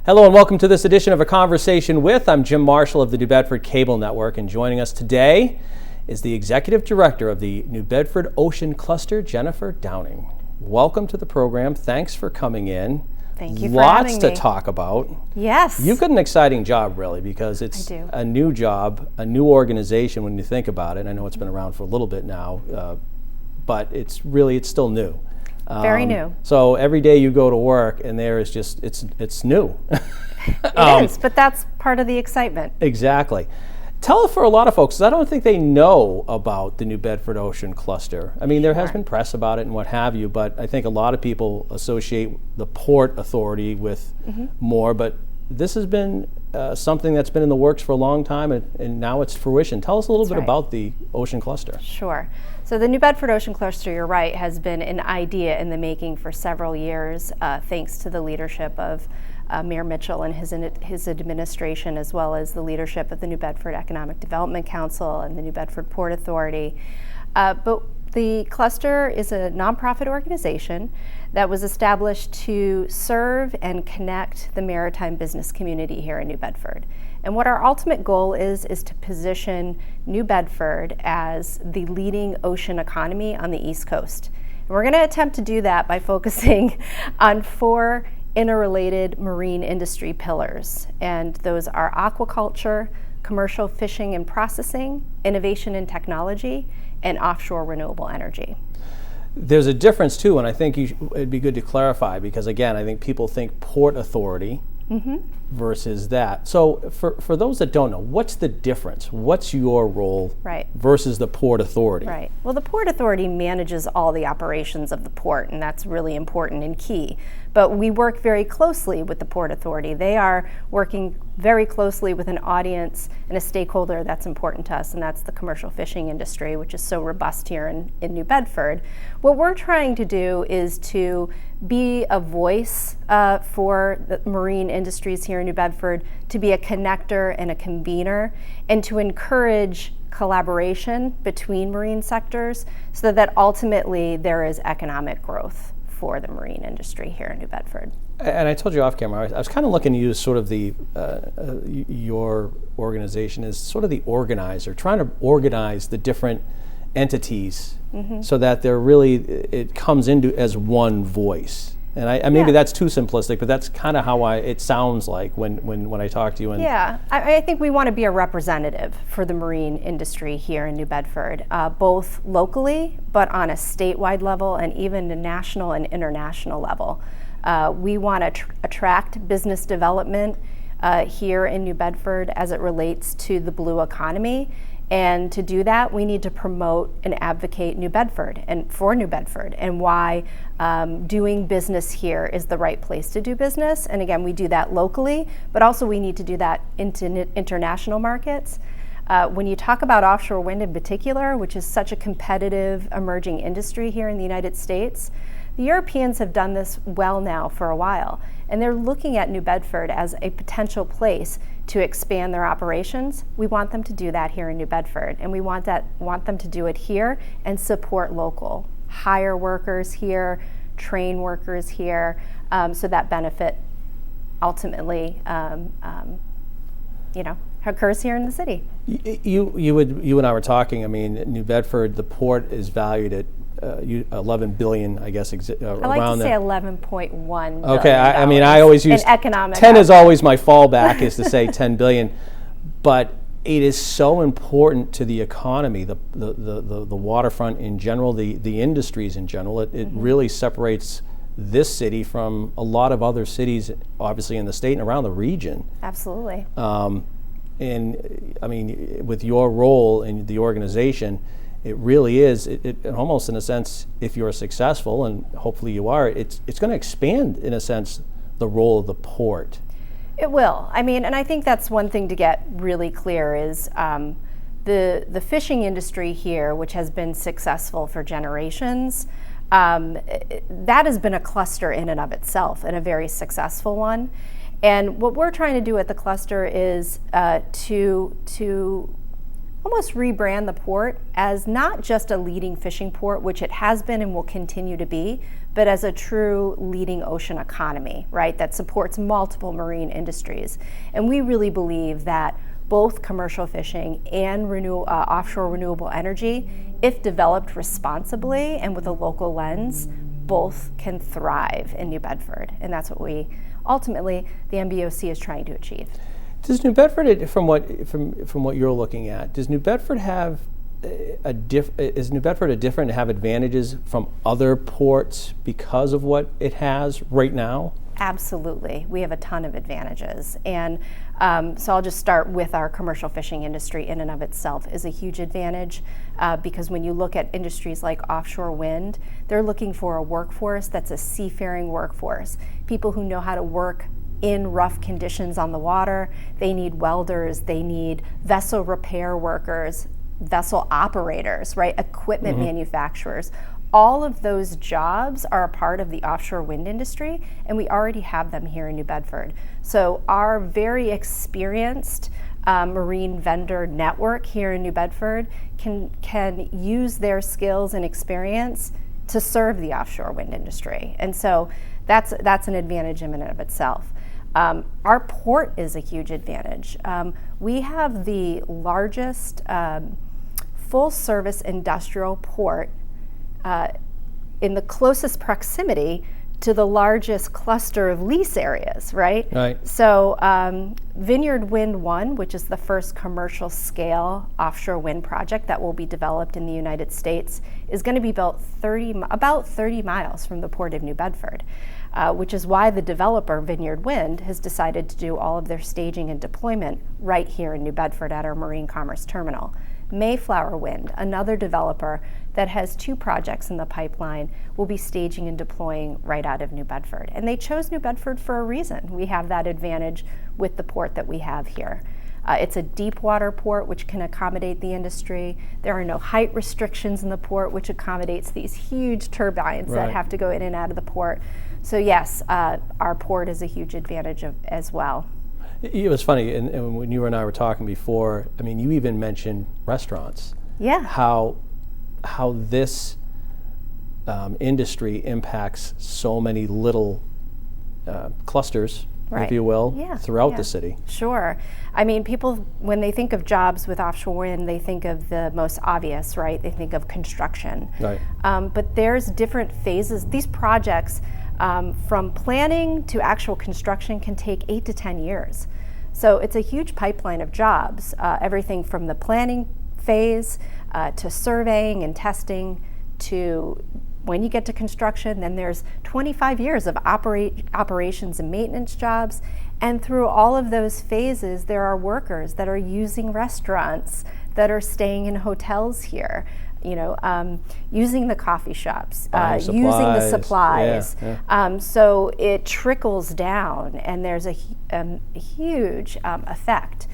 Hello and welcome to this edition of A Conversation With. I'm Jim Marshall of the New Bedford Cable Network, and joining us today is the Executive Director of the New Bedford Ocean Cluster, Jennifer Downing. Welcome to the program. Thanks for coming in. Thank you for having me. Lots to talk about. Yes. You've got an exciting job, really, because it's a new job, a new organization when you think about it. I know it's been around for a little bit now, but it's still new. Very new. So every day you go to work and there is just, it's new. It is, but that's part of the excitement. Exactly. Tell it for a lot of folks, 'cause I don't think they know about the New Bedford Ocean Cluster. I mean, there has been press about it and what have you, but I think a lot of people associate the Port Authority with more, but this has been something that's been in the works for a long time, and now it's fruition. Tell us a little bit about the Ocean Cluster. Sure. So the New Bedford Ocean Cluster, you're right, has been an idea in the making for several years, thanks to the leadership of Mayor Mitchell and his administration, as well as the leadership of the New Bedford Economic Development Council and the New Bedford Port Authority. But the cluster is a nonprofit organization that was established to serve and connect the maritime business community here in New Bedford. And what our ultimate goal is to position New Bedford as the leading ocean economy on the East Coast. And we're going to attempt to do that by focusing on four interrelated marine industry pillars. And those are aquaculture, commercial fishing and processing, innovation and technology, and offshore renewable energy. There's a difference too, and I think it'd be good to clarify, because again, I think people think Port Authority versus that. So for those that don't know, what's the difference? What's your role versus the Port Authority? Right. Well, the Port Authority manages all the operations of the port, and that's really important and key. But we work very closely with the Port Authority. They are working very closely with an audience and a stakeholder that's important to us, and that's the commercial fishing industry, which is so robust here in New Bedford. What we're trying to do is to be a voice for the marine industries here in New Bedford, to be a connector and a convener, and to encourage collaboration between marine sectors so that ultimately there is economic growth for the marine industry here in New Bedford. And I told you off camera, I was kind of looking to use sort of your organization as sort of the organizer, trying to organize the different entities so that it comes into as one voice. And maybe that's too simplistic, but that's kind of how it sounds like when I talk to you. I think we want to be a representative for the marine industry here in New Bedford, both locally, but on a statewide level and even a national and international level. We want to attract business development here in New Bedford as it relates to the blue economy. And to do that, we need to promote and advocate New Bedford and for New Bedford, and why doing business here is the right place to do business. And again, we do that locally, but also we need to do that into international markets. When you talk about offshore wind in particular, which is such a competitive emerging industry here in the United States, the Europeans have done this well now for a while, and they're looking at New Bedford as a potential place to expand their operations. We want them to do that here in New Bedford, and we want them to do it here and support local. Hire workers here, train workers here, so that benefit ultimately occurs here in the city. You and I were talking. I mean, New Bedford, the port is valued at 11 billion, I guess. I like to say 11.1 billion. Okay, I mean, I always use 10 is always my fallback, is to say 10 billion, but it is so important to the economy, the waterfront in general, the industries in general. It really separates this city from a lot of other cities, obviously in the state and around the region. Absolutely. And I mean, with your role in the organization, it really is, it almost in a sense, if you're successful, and hopefully you are, it's going to expand, in a sense, the role of the port. It will. I mean, and I think that's one thing to get really clear is the fishing industry here, which has been successful for generations, that has been a cluster in and of itself, and a very successful one. And what we're trying to do at the cluster is to almost rebrand the port as not just a leading fishing port, which it has been and will continue to be, but as a true leading ocean economy, right, that supports multiple marine industries. And we really believe that both commercial fishing and offshore renewable energy, if developed responsibly and with a local lens, both can thrive in New Bedford. And that's what ultimately the MBOC is trying to achieve. Does New Bedford, from what you're looking at, does New Bedford have is New Bedford different, have advantages from other ports because of what it has right now? Absolutely. We have a ton of advantages. And so I'll just start with our commercial fishing industry in and of itself is a huge advantage because when you look at industries like offshore wind, they're looking for a workforce that's a seafaring workforce, people who know how to work in rough conditions on the water. They need welders, they need vessel repair workers, vessel operators, right? Equipment manufacturers. All of those jobs are a part of the offshore wind industry, and we already have them here in New Bedford. So our very experienced marine vendor network here in New Bedford can use their skills and experience to serve the offshore wind industry. And so that's an advantage in and of itself. Our port is a huge advantage. We have the largest full-service industrial port in the closest proximity to the largest cluster of lease areas, right? Right. So Vineyard Wind 1, which is the first commercial scale offshore wind project that will be developed in the United States, is going to be built about 30 miles from the Port of New Bedford, which is why the developer, Vineyard Wind, has decided to do all of their staging and deployment right here in New Bedford at our Marine Commerce Terminal. Mayflower Wind, another developer that has 2 projects in the pipeline, will be staging and deploying right out of New Bedford. And they chose New Bedford for a reason. We have that advantage with the port that we have here. It's a deep water port which can accommodate the industry. There are no height restrictions in the port, which accommodates these huge turbines that have to go in and out of the port. So yes, our port is a huge advantage as well. It was funny, and when you and I were talking before, I mean, you even mentioned restaurants. Yeah. How this industry impacts so many little clusters, if you will, throughout the city. Sure. I mean, people, when they think of jobs with offshore wind, they think of the most obvious, right? They think of construction. Right. But there's different phases. These projects, from planning to actual construction, can take 8 to 10 years. So it's a huge pipeline of jobs, everything from the planning phase to surveying and testing to when you get to construction. Then there's 25 years of operations and maintenance jobs. And through all of those phases, there are workers that are using restaurants, that are staying in hotels here, using the coffee shops, using the supplies. So it trickles down, and there's a huge effect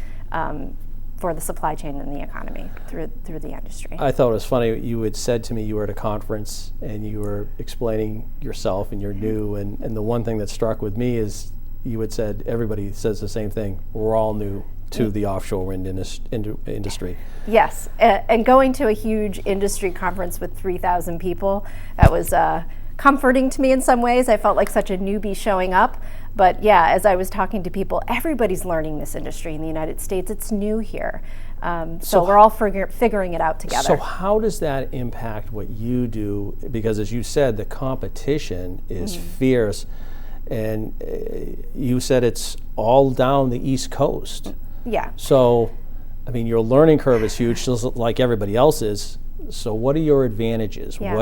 for the supply chain and the economy through the industry. I thought it was funny. You had said to me you were at a conference and you were explaining yourself and you're new, and the one thing that struck with me is you had said everybody says the same thing. We're all new to the offshore wind industry. Yes, and going to a huge industry conference with 3,000 people, that was comforting to me in some ways. I felt like such a newbie showing up. But yeah, as I was talking to people, everybody's learning this industry in the United States. It's new here. So we're all figuring it out together. So how does that impact what you do? Because as you said, the competition is fierce. And you said it's all down the East Coast. Yeah. So, I mean, your learning curve is huge, just like everybody else's. So what are your advantages? Yeah.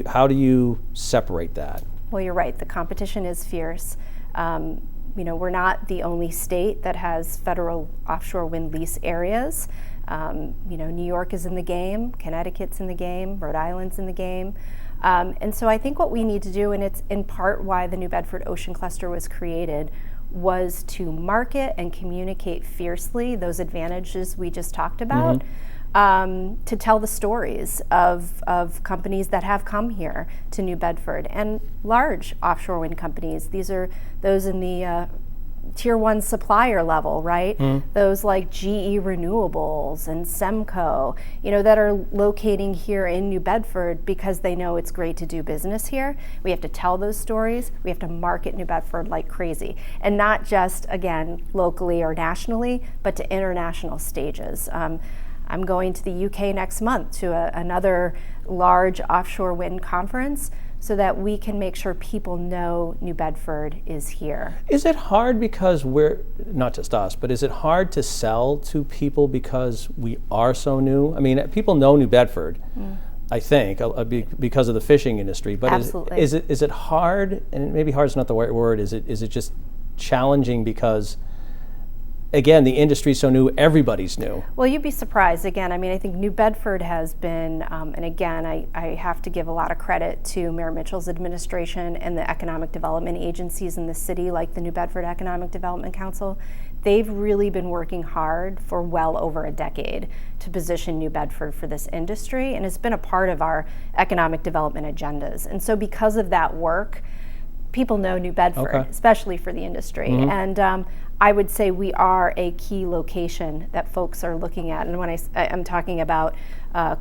How do you separate that? Well, you're right. The competition is fierce. We're not the only state that has federal offshore wind lease areas. New York is in the game, Connecticut's in the game, Rhode Island's in the game. And so I think what we need to do, and it's in part why the New Bedford Ocean Cluster was created, was to market and communicate fiercely those advantages we just talked about, to tell the stories of companies that have come here to New Bedford, and large offshore wind companies. These are those in the tier one supplier level, right? Those like GE Renewables and Semco, that are locating here in New Bedford because they know it's great to do business here. We have to tell those stories. We have to market New Bedford like crazy, and not just, again, locally or nationally, but to international stages. I'm going to the UK next month to another large offshore wind conference, so that we can make sure people know New Bedford is here. Is it hard because we're, not just us, but is it hard to sell to people because we are so new? I mean, people know New Bedford, I think, because of the fishing industry, but Absolutely. is it hard, and maybe hard is not the right word, is it just challenging because, again, the industry's so new, everybody's new? Well, you'd be surprised. Again, I mean, I think New Bedford has been, and again, I have to give a lot of credit to Mayor Mitchell's administration and the economic development agencies in the city, like the New Bedford Economic Development Council. They've really been working hard for well over a decade to position New Bedford for this industry, and it's been a part of our economic development agendas. And so because of that work, people know New Bedford, especially for the industry. And I would say we are a key location that folks are looking at. And when I'm talking about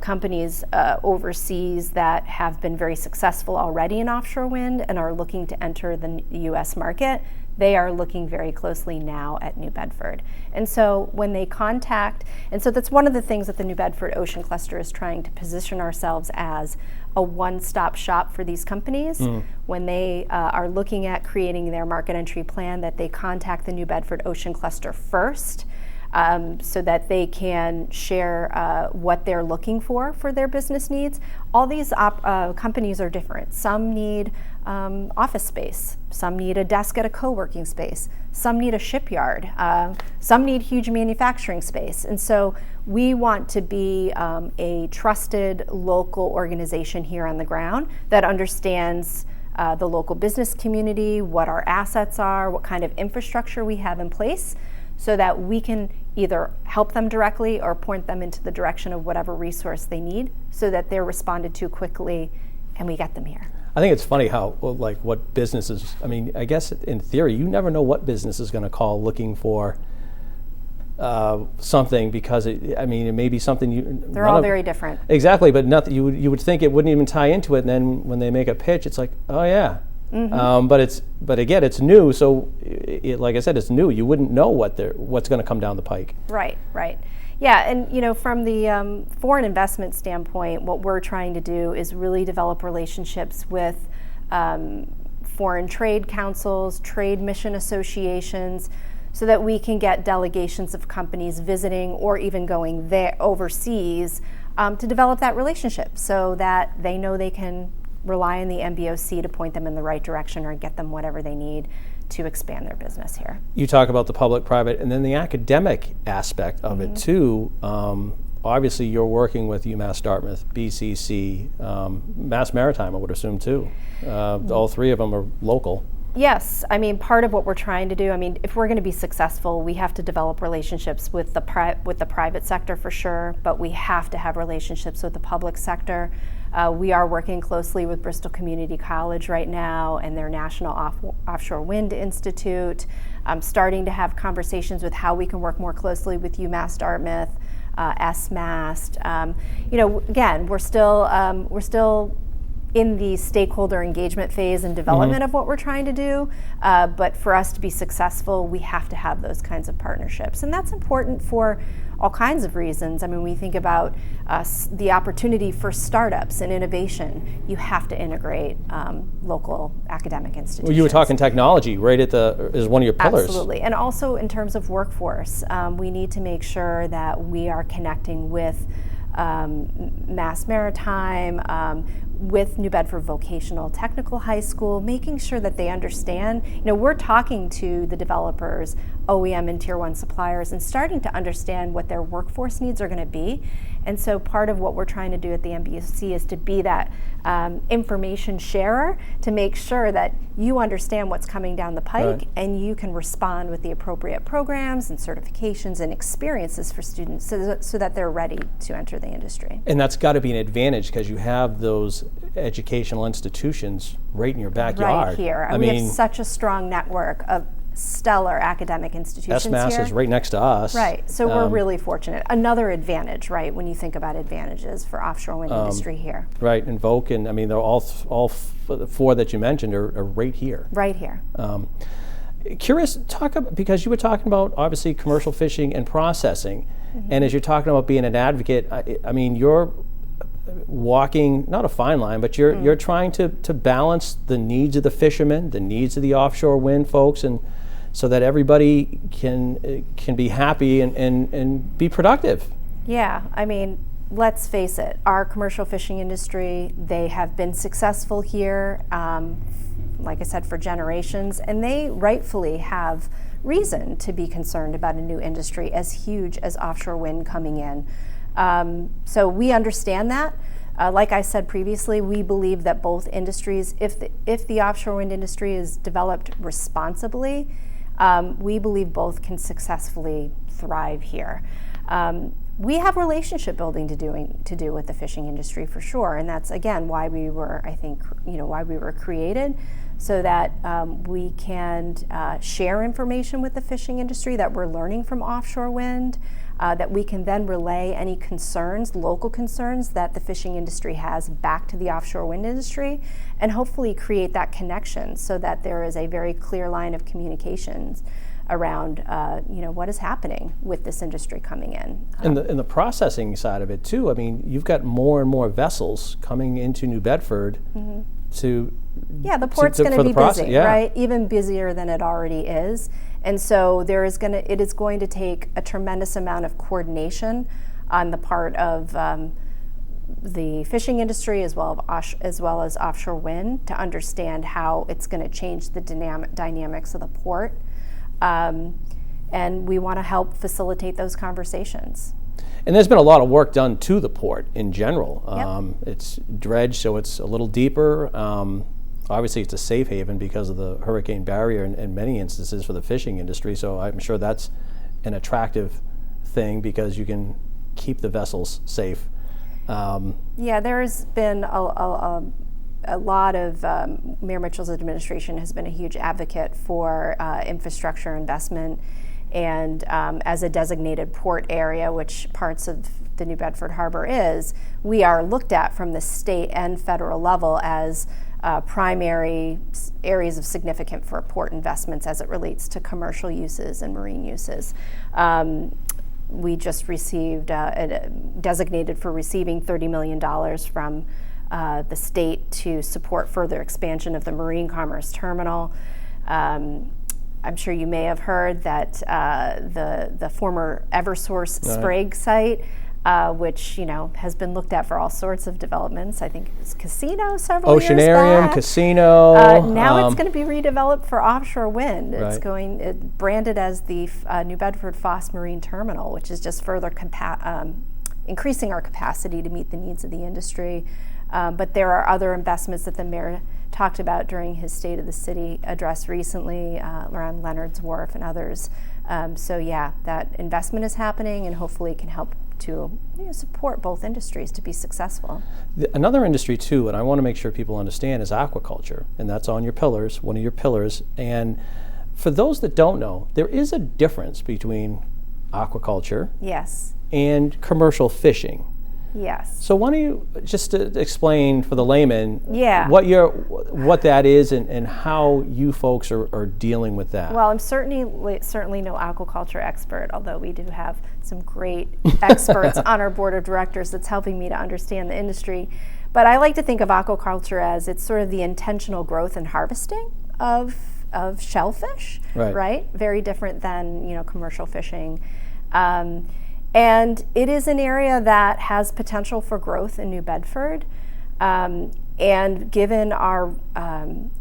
companies overseas that have been very successful already in offshore wind and are looking to enter the U.S. market, they are looking very closely now at New Bedford. And so when they contact, and so that's one of the things that the New Bedford Ocean Cluster is trying to position ourselves as, a one-stop shop for these companies. When they are looking at creating their market entry plan, that they contact the New Bedford Ocean Cluster first, so that they can share what they're looking for their business needs. All these companies are different. Some need office space. Some need a desk at a co-working space. Some need a shipyard. Some need huge manufacturing space. And so we want to be a trusted local organization here on the ground that understands the local business community, what our assets are, what kind of infrastructure we have in place, so that we can either help them directly or point them into the direction of whatever resource they need, so that they're responded to quickly and we get them here. I think it's funny how, what businesses, I mean, I guess in theory, you never know what business is going to call looking for something, because it may be something they're all very different. Exactly, but nothing, you would think it wouldn't even tie into it, and then when they make a pitch, it's like, oh yeah. But again, it's new, so like I said, it's new. You wouldn't know what's going to come down the pike. Right. Yeah, and from the foreign investment standpoint, what we're trying to do is really develop relationships with foreign trade councils, trade mission associations, so that we can get delegations of companies visiting or even going there overseas to develop that relationship, so that they know they can rely on the MBOC to point them in the right direction or get them whatever they need to expand their business here. You talk about the public-private and then the academic aspect of it too. Obviously, you're working with UMass Dartmouth, BCC, Mass Maritime, I would assume too. All three of them are local. Yes, I mean, part of what we're trying to do, I mean, if we're going to be successful, we have to develop relationships with the private sector for sure, but we have to have relationships with the public sector. We are working closely with Bristol Community College right now and their National Offshore Wind Institute, starting to have conversations with how we can work more closely with UMass Dartmouth, SMAST. Again, we're still in the stakeholder engagement phase and development of what we're trying to do, but for us to be successful, we have to have those kinds of partnerships, and that's important for all kinds of reasons. I mean, we think about the opportunity for startups and innovation. You have to integrate local academic institutions. Well, you were talking technology right is one of your pillars. Absolutely, and also in terms of workforce, we need to make sure that we are connecting with Mass Maritime, with New Bedford Vocational Technical High School, making sure that they understand. We're talking to the developers, OEM and Tier 1 suppliers, and starting to understand what their workforce needs are going to be. And so part of what we're trying to do at the MBOC is to be that information sharer, to make sure that you understand what's coming down the pike, and you can respond with the appropriate programs and certifications and experiences for students so that they're ready to enter the industry. And that's got to be an advantage because you have those educational institutions right in your backyard. Right here. We have such a strong network of stellar academic institutions SMAS here. is right next to us. Right, so we're really fortunate. Another advantage, right, when you think about advantages for offshore wind industry here. Right, Invoke, and I mean, they're all four that you mentioned are right here. Right here. Curious, because you were talking about obviously commercial fishing and processing, and as you're talking about being an advocate, I mean, you're walking not a fine line, but you're trying to balance the needs of the fishermen, the needs of the offshore wind folks, and so that everybody can be happy and be productive. Yeah, I mean, let's face it, our commercial fishing industry, they have been successful here, like I said, for generations, and they rightfully have reason to be concerned about a new industry as huge as offshore wind coming in. So we understand that. Like I said previously, we believe that both industries, if the offshore wind industry is developed responsibly, we believe both can successfully thrive here. We have relationship building to do with the fishing industry for sure, and that's again why we were, I think, why we were created, so that we can share information with the fishing industry that we're learning from offshore wind, that we can then relay any concerns, local concerns that the fishing industry has back to the offshore wind industry, and hopefully create that connection so that there is a very clear line of communications around what is happening with this industry coming in. And the processing side of it too, I mean, you've got more and more vessels coming into New Bedford to... Yeah, the port's going to be busy, right? Even busier than it already is. And so it is going to take a tremendous amount of coordination on the part of the fishing industry as well as offshore wind to understand how it's going to change the dynamics of the port. And we want to help facilitate those conversations. And there's been a lot of work done to the port in general. Yep. It's dredged, so it's a little deeper. Obviously, it's a safe haven because of the hurricane barrier in many instances for the fishing industry, so I'm sure that's an attractive thing because you can keep the vessels safe. Yeah, there's been a lot of, Mayor Mitchell's administration has been a huge advocate for infrastructure investment, and as a designated port area, which parts of the New Bedford Harbor is, we are looked at from the state and federal level as primary areas of significance for port investments as it relates to commercial uses and marine uses. We just received, designated for receiving $30 million from the state to support further expansion of the Marine Commerce Terminal. I'm sure you may have heard that the former Eversource Sprague site, which has been looked at for all sorts of developments. I think it was casino several years back. Casino. Now it's going to be redeveloped for offshore wind. Right. It's branded as the New Bedford Foss Marine Terminal, which is just further increasing our capacity to meet the needs of the industry. But there are other investments that the mayor talked about during his State of the City address recently around Leonard's Wharf and others. So yeah, that investment is happening and hopefully can help to support both industries to be successful. Another industry too, and I want to make sure people understand, is aquaculture, and that's on your pillars, one of your pillars. And for those that don't know, there is a difference between aquaculture Yes. and commercial fishing. Yes. So why don't you just explain for the layman what that is and how you folks are dealing with that? Well, I'm certainly no aquaculture expert, although we do have some great experts on our board of directors that's helping me to understand the industry. But I like to think of aquaculture as it's sort of the intentional growth and harvesting of shellfish, right? Very different than commercial fishing. And it is an area that has potential for growth in New Bedford. And given our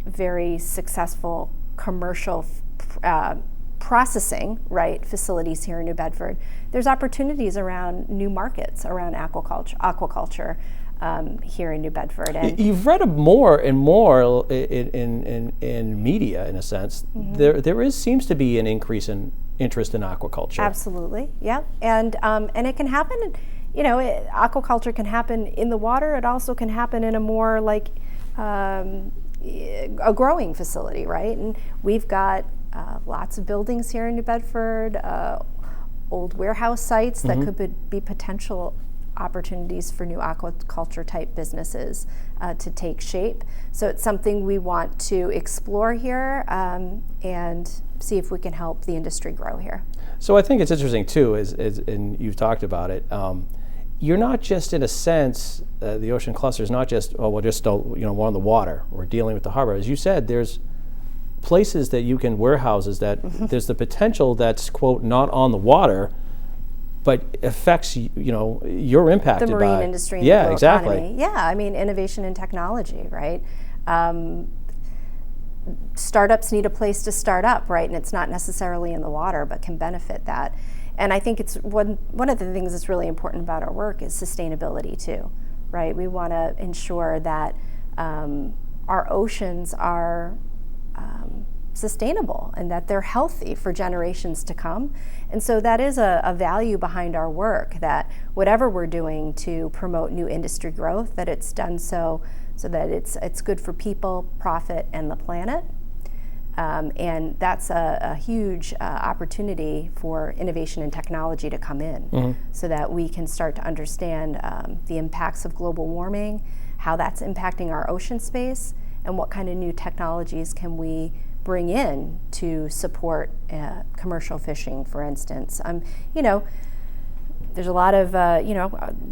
very successful commercial processing facilities here in New Bedford, there's opportunities around new markets around aquaculture here in New Bedford. And you've read more and more in media, in a sense. Mm-hmm. There seems to be an increase in interest in aquaculture. Absolutely, yeah, and it can happen. Aquaculture can happen in the water. It also can happen in a more a growing facility, right? And we've got lots of buildings here in New Bedford, old warehouse sites that could be potential opportunities for new aquaculture type businesses to take shape. So it's something we want to explore here and see if we can help the industry grow here. So I think it's interesting too, and you've talked about it. You're not just, in a sense, the ocean cluster is not just, oh, we're just we're on the water, we're dealing with the harbor. As you said, there's places that you can, warehouses that there's the potential that's, quote, not on the water, but affects, you're impacted by. The marine industry and the economy. Yeah, I mean, innovation and technology, right? Startups need a place to start up, right? And it's not necessarily in the water, but can benefit that. And I think it's one of the things that's really important about our work is sustainability too, right? We want to ensure that our oceans are sustainable and that they're healthy for generations to come. And so that is a value behind our work, that whatever we're doing to promote new industry growth, that it's done so that it's good for people, profit, and the planet. And that's a huge opportunity for innovation and technology to come in, so that we can start to understand the impacts of global warming, how that's impacting our ocean space, and what kind of new technologies can we bring in to support commercial fishing, for instance. There's a lot of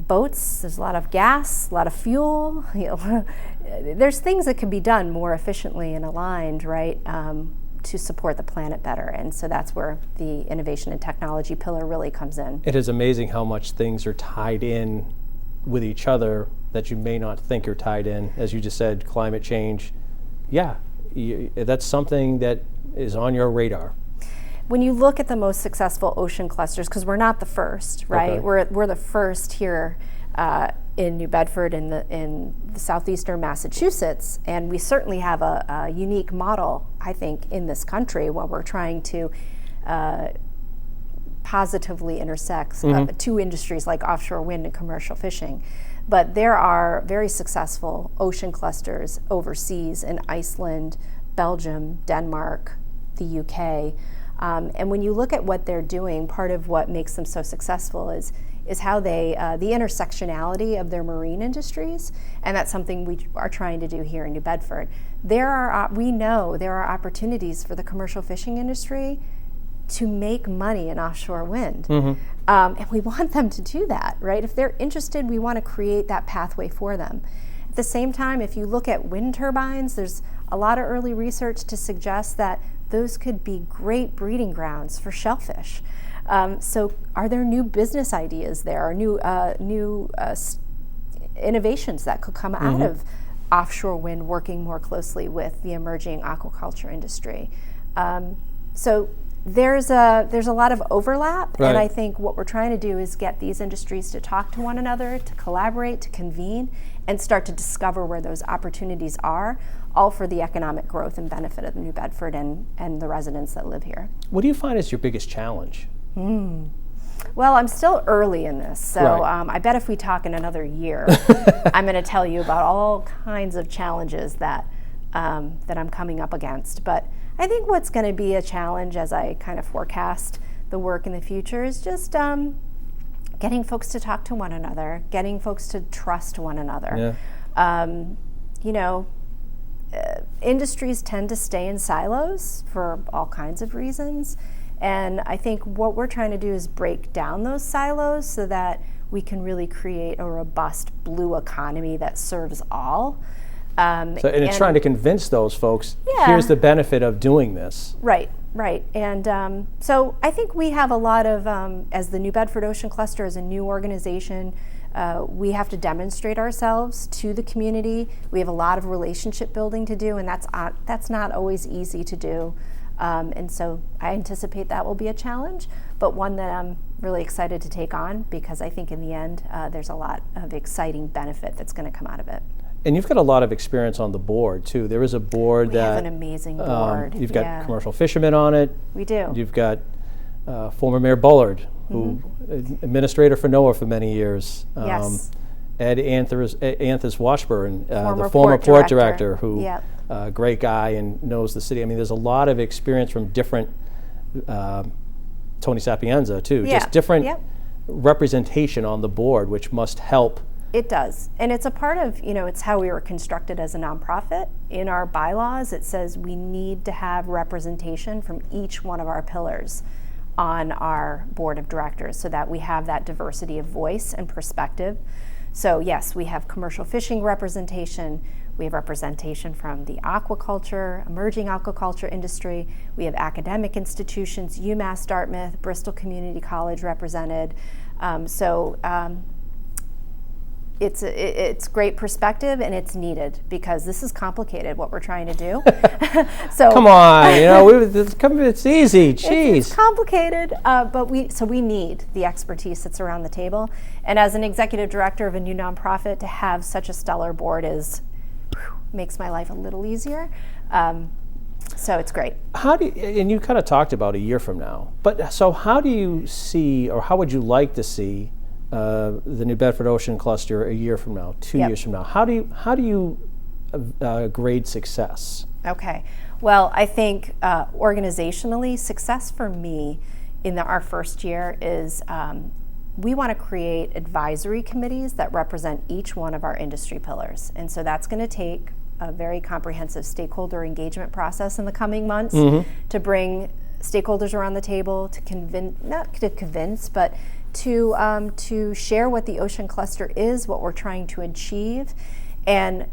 boats, there's a lot of gas, a lot of fuel. There's things that can be done more efficiently and aligned, right, to support the planet better. And so that's where the innovation and technology pillar really comes in. It is amazing how much things are tied in with each other that you may not think are tied in. As you just said, climate change. Yeah, that's something that is on your radar. When you look at the most successful ocean clusters, because we're not the first, right? Okay. We're the first here in New Bedford in the southeastern Massachusetts, and we certainly have a unique model, I think, in this country where we're trying to positively intersect two industries like offshore wind and commercial fishing. But there are very successful ocean clusters overseas in Iceland, Belgium, Denmark, the UK. And when you look at what they're doing, part of what makes them so successful is how they, the intersectionality of their marine industries, and that's something we are trying to do here in New Bedford. We know there are opportunities for the commercial fishing industry to make money in offshore wind. And we want them to do that, right? If they're interested, we want to create that pathway for them. At the same time, if you look at wind turbines, there's a lot of early research to suggest that those could be great breeding grounds for shellfish. So are there new business ideas there, or new innovations that could come out of offshore wind working more closely with the emerging aquaculture industry? So there's a lot of overlap, right. And I think what we're trying to do is get these industries to talk to one another, to collaborate, to convene, and start to discover where those opportunities are, all for the economic growth and benefit of New Bedford and the residents that live here. What do you find is your biggest challenge? Well, I'm still early in this, so right. I bet if we talk in another year, I'm going to tell you about all kinds of challenges that I'm coming up against. But I think what's going to be a challenge as I kind of forecast the work in the future is just getting folks to talk to one another, getting folks to trust one another. Yeah. Industries tend to stay in silos for all kinds of reasons. And I think what we're trying to do is break down those silos so that we can really create a robust blue economy that serves all. And it's trying to convince those folks, here's the benefit of doing this. Right. And so I think we have a lot of, as the New Bedford Ocean Cluster, as a new organization, we have to demonstrate ourselves to the community. We have a lot of relationship building to do, and that's not always easy to do. And so I anticipate that will be a challenge, but one that I'm really excited to take on, because I think in the end, there's a lot of exciting benefit that's going to come out of it. And you've got a lot of experience on the board, too. There is a board we have an amazing board. You've got commercial fishermen on it. We do. You've got former Mayor Bullard, who administrator for NOAA for many years. Yes. Ed Anthus Washburn, the former port director, who great guy and knows the city. I mean, there's a lot of experience from different, Tony Sapienza too, Yeah. just different Yep. representation on the board, which must help. It does. And it's a part of, it's how we were constructed as a nonprofit. In our bylaws, it says we need to have representation from each one of our pillars on our board of directors so that we have that diversity of voice and perspective. So yes, we have commercial fishing representation. We have representation from the aquaculture, emerging aquaculture industry. We have academic institutions, UMass Dartmouth, Bristol Community College represented. It's great perspective, and it's needed because this is complicated what we're trying to do. So Come on, it's easy. Jeez. It's complicated, but we need the expertise that's around the table. And as an executive director of a new nonprofit, to have such a stellar board makes my life a little easier. So it's great. And you kind of talked about a year from now, but so how do you see, or how would you like to see the New Bedford Ocean Cluster a year from now, 2 years from now? How do you grade success? Okay. Well, I think organizationally, success for me in our first year is we want to create advisory committees that represent each one of our industry pillars. And so that's going to take a very comprehensive stakeholder engagement process in the coming months to bring stakeholders around the table to not to convince, but to share what the ocean cluster is, what we're trying to achieve, and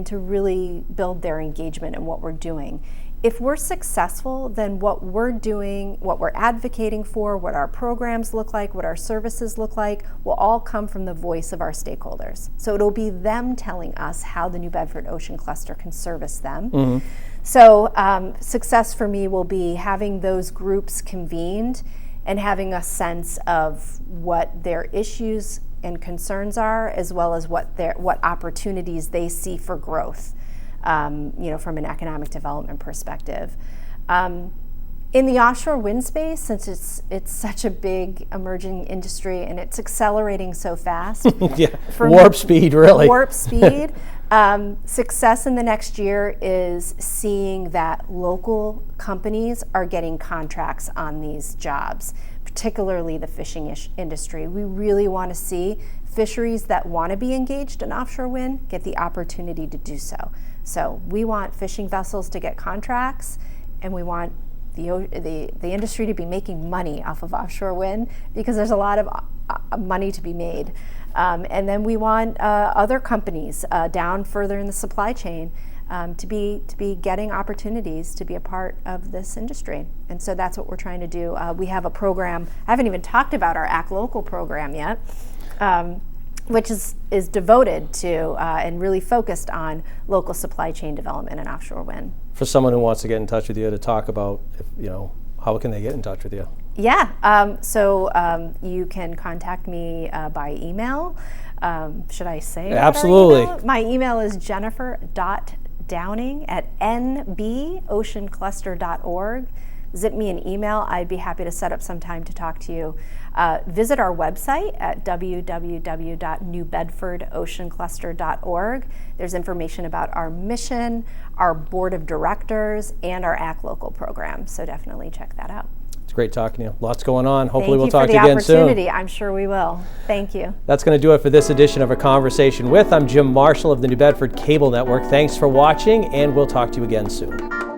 to really build their engagement in what we're doing. If we're successful, then what we're doing, what we're advocating for, what our programs look like, what our services look like, will all come from the voice of our stakeholders. So it'll be them telling us how the New Bedford Ocean Cluster can service them. So success for me will be having those groups convened and having a sense of what their issues and concerns are, as well as what opportunities they see for growth, from an economic development perspective. In the offshore wind space, since it's such a big emerging industry and it's accelerating so fast. Warp speed, really. Warp speed. Success in the next year is seeing that local companies are getting contracts on these jobs, particularly the fishing industry. We really want to see fisheries that want to be engaged in offshore wind get the opportunity to do so. So we want fishing vessels to get contracts, and we want the industry to be making money off of offshore wind, because there's a lot of money to be made. And then we want other companies down further in the supply chain to be getting opportunities to be a part of this industry. And so that's what we're trying to do. We have a program, I haven't even talked about our Act Local program yet, which is devoted to and really focused on local supply chain development and offshore wind. For someone who wants to get in touch with you to talk about, how can they get in touch with you? Yeah, so you can contact me by email. Should I say? Absolutely. My email is jennifer.downing@nboceancluster.org. Zip me an email. I'd be happy to set up some time to talk to you. Visit our website at www.newbedfordoceancluster.org. There's information about our mission, our board of directors, and our Act Local program. So definitely check that out. It's great talking to you. Lots going on. Hopefully we'll talk to you you again soon. Thank you for the opportunity. I'm sure we will. Thank you. That's going to do it for this edition of A Conversation With. I'm Jim Marshall of the New Bedford Cable Network. Thanks for watching, and we'll talk to you again soon.